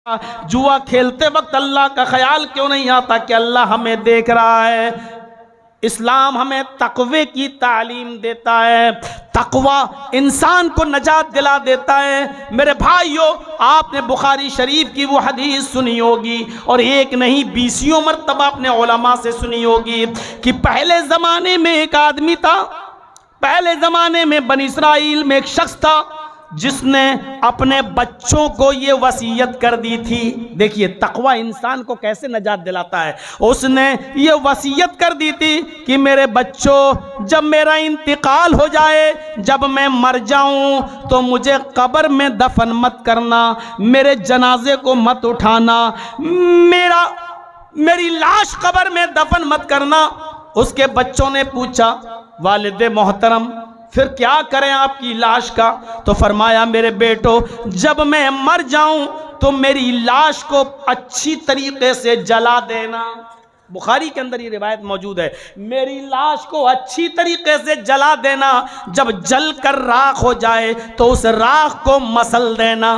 जुआ खेलते वक्त अल्लाह का ख्याल क्यों नहीं आता कि अल्लाह हमें देख रहा है। इस्लाम हमें तकवे की तालीम देता है। तकवा इंसान को नजात दिला देता है। मेरे भाइयों, आपने बुखारी शरीफ की वो हदीस सुनी होगी और एक नहीं 20 मरतबा अपने उलमा से सुनी होगी कि पहले ज़माने में एक आदमी था, पहले ज़माने में बनी इस्राइल में एक शख्स था जिसने अपने बच्चों को ये वसीयत कर दी थी। देखिए तकवा इंसान को कैसे नजात दिलाता है। उसने ये वसीयत कर दी थी कि मेरे बच्चों, जब मेरा इंतकाल हो जाए, जब मैं मर जाऊं तो मुझे कब्र में दफन मत करना, मेरे जनाजे को मत उठाना, मेरी लाश कब्र में दफन मत करना। उसके बच्चों ने पूछा, वालिद मोहतरम फिर क्या करें आपकी लाश का? तो फरमाया, मेरे बेटो, जब मैं मर जाऊं तो मेरी लाश को अच्छी तरीके से जला देना। बुखारी के अंदर ये रिवायत मौजूद है। मेरी लाश को अच्छी तरीके से जला देना, जब जल कर राख हो जाए तो उस राख को मसल देना,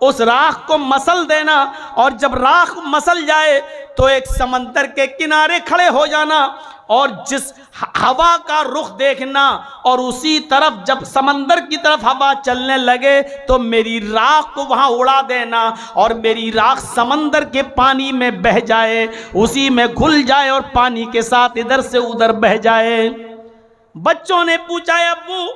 उस राख को मसल देना, और जब राख मसल जाए तो एक समंदर के किनारे खड़े हो जाना और जिस हवा का रुख देखना, और उसी तरफ जब समंदर की तरफ हवा चलने लगे तो मेरी राख को वहां उड़ा देना और मेरी राख समंदर के पानी में बह जाए, उसी में घुल जाए और पानी के साथ इधर से उधर बह जाए। बच्चों ने पूछा, अब्बू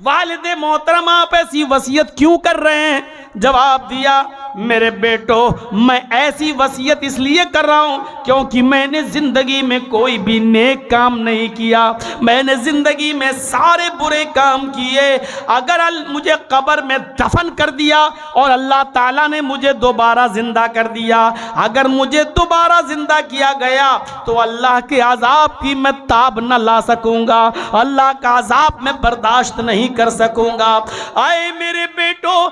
वालिद मोहतरम आप ऐसी वसीयत क्यों कर रहे हैं? जवाब दिया, मेरे बेटो, मैं ऐसी वसीयत इसलिए कर रहा हूं क्योंकि मैंने जिंदगी में कोई भी नेक काम नहीं किया, मैंने जिंदगी में सारे बुरे काम किए। अगर मुझे कब्र में दफन कर दिया और अल्लाह ताला ने मुझे दोबारा जिंदा कर दिया, अगर मुझे दोबारा जिंदा किया गया तो अल्लाह के अजाब की मैं ताब न ला सकूंगा, अल्लाह का अजाब मैं बर्दाश्त नहीं कर सकूंगा। आए मेरे बेटो,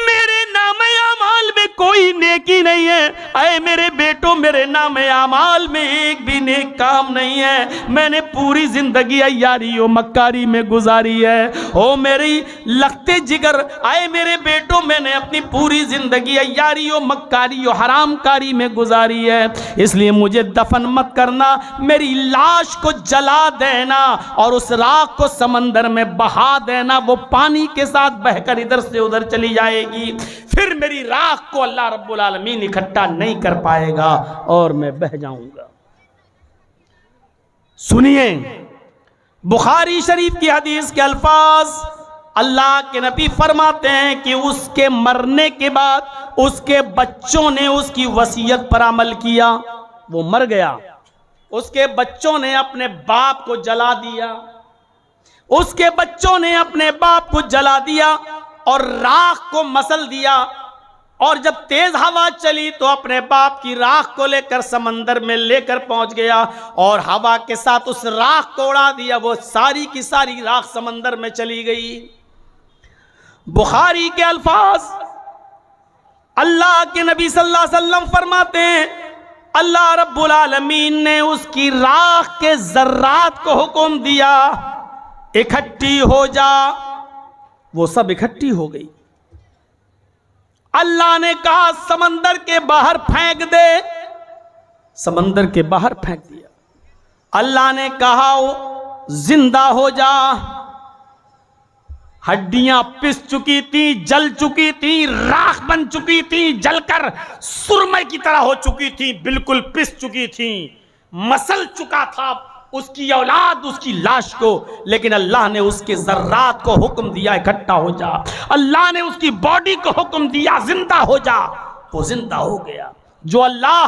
मेरे नाम अमाल में कोई नेकी नहीं है। अरे मेरे बेटो, मेरे नाम अमाल में एक भी नेक काम नहीं है। मैंने पूरी जिंदगी अय्यारी और मक्कारी में गुजारी है। ओ मेरी लगते जिगर, आए मेरे बेटो, मैंने अपनी पूरी जिंदगी अय्यारी और मक्कारी और हरामकारी में गुजारी है, इसलिए मुझे दफन मत करना, मेरी लाश को जला देना और उस राख को समंदर में बहा देना, वो पानी के साथ बहकर इधर से उधर चली जाएगी, फिर मेरी राख को अल्लाह रब्बुल आलमीन इकट्ठा नहीं कर पाएगा और मैं बह जाऊंगा। सुनिए बुखारी शरीफ की हदीस के अल्फाज, अल्लाह के नबी फरमाते हैं कि उसके मरने के बाद उसके बच्चों ने उसकी वसीयत पर अमल किया। वो मर गया, उसके बच्चों ने अपने बाप को जला दिया, उसके बच्चों ने अपने बाप को जला दिया और राख को मसल दिया, और जब तेज हवा चली तो अपने बाप की राख को लेकर समंदर में लेकर पहुंच गया और हवा के साथ उस राख को उड़ा दिया। वो सारी की सारी राख समंदर में चली गई। बुखारी के अल्फाज, अल्लाह के नबी सल्लल्लाहु अलैहि वसल्लम फरमाते हैं, अल्लाह रब्बुल आलमीन ने उसकी राख के जर्रात को हुक्म दिया, इकट्ठी हो जा। वो सब इकट्ठी हो गई। अल्लाह ने कहा समंदर के बाहर फेंक दे, समंदर के बाहर फेंक दिया। अल्लाह ने कहा जिंदा हो जा। हड्डियां पिस चुकी थी, जल चुकी थी, राख बन चुकी थी, जलकर सुरमई की तरह हो चुकी थी, बिल्कुल पिस चुकी थी, मसल चुका था उसकी औलाद उसकी लाश को, लेकिन अल्लाह ने उसके जर्रात को हुक्म दिया, इकट्ठा हो जा। अल्लाह ने उसकी बॉडी को हुक्म दिया, जिंदा हो जा। वो जिंदा हो गया। जो अल्लाह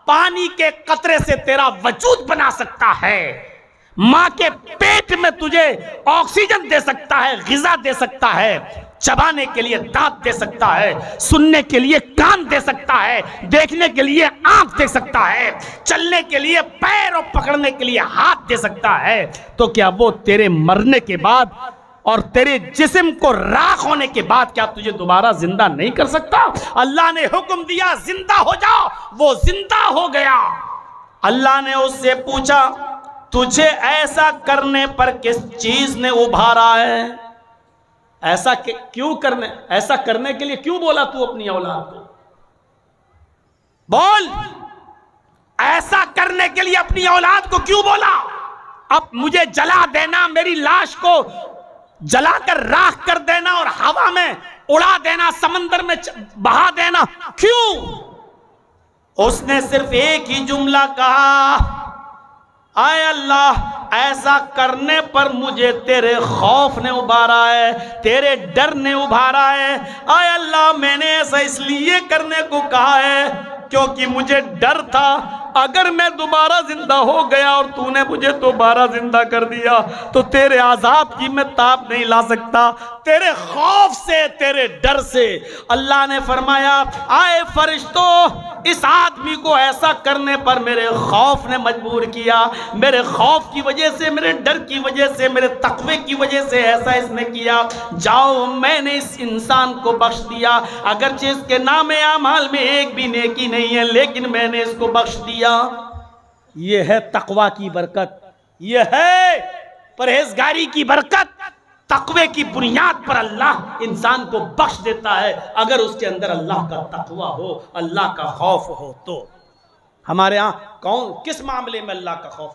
पानी के कतरे से तेरा वजूद बना सकता है, मां के पेट में तुझे ऑक्सीजन दे सकता है, गिजा दे सकता है, चबाने के लिए दांत दे सकता है, सुनने के लिए कान दे सकता है, देखने के लिए आंख दे सकता है, चलने के लिए पैर और पकड़ने के लिए हाथ दे सकता है, तो क्या वो तेरे मरने के बाद और तेरे जिस्म को राख होने के बाद क्या तुझे दोबारा जिंदा नहीं कर सकता? अल्लाह ने हुक्म दिया जिंदा हो जाओ, वो जिंदा हो गया। अल्लाह ने उससे पूछा, तुझे ऐसा करने पर किस चीज ने उभारा है? ऐसा क्यों करने, ऐसा करने के लिए क्यों बोला तू अपनी औलाद को? बोल, ऐसा करने के लिए अपनी औलाद को क्यों बोला? अब मुझे जला देना, मेरी लाश को जलाकर राख कर देना और हवा में उड़ा देना, समंदर में बहा देना, क्यों? उसने सिर्फ एक ही जुमला कहा, आए अल्लाह, ऐसा करने पर मुझे तेरे खौफ ने उभारा है, तेरे डर ने उभारा है। आए अल्लाह, मैंने ऐसा इसलिए करने को कहा है क्योंकि मुझे डर था अगर मैं दोबारा जिंदा हो गया और तूने मुझे दोबारा जिंदा कर दिया तो तेरे आजाब की मैं ताप नहीं ला सकता, तेरे खौफ से, तेरे डर से। अल्लाह ने फरमाया, आए फरिश्तों, इस आदमी को ऐसा करने पर मेरे खौफ ने मजबूर किया, मेरे खौफ की वजह से, मेरे डर की वजह से, मेरे तकवे की वजह से ऐसा इसने किया। जाओ, मैंने इस इंसान को बख्श दिया, अगरचे इसके नामे आमाल में एक भी नेकी नहीं है, लेकिन मैंने इसको बख्श दिया। यह है तकवा की बरकत, यह है परहेजगारी की बरकत। तकवे की बुनियाद पर अल्लाह इंसान को बख्श देता है अगर उसके अंदर अल्लाह का तकवा हो, अल्लाह का खौफ हो। तो हमारे यहां कौन किस मामले में अल्लाह का खौफ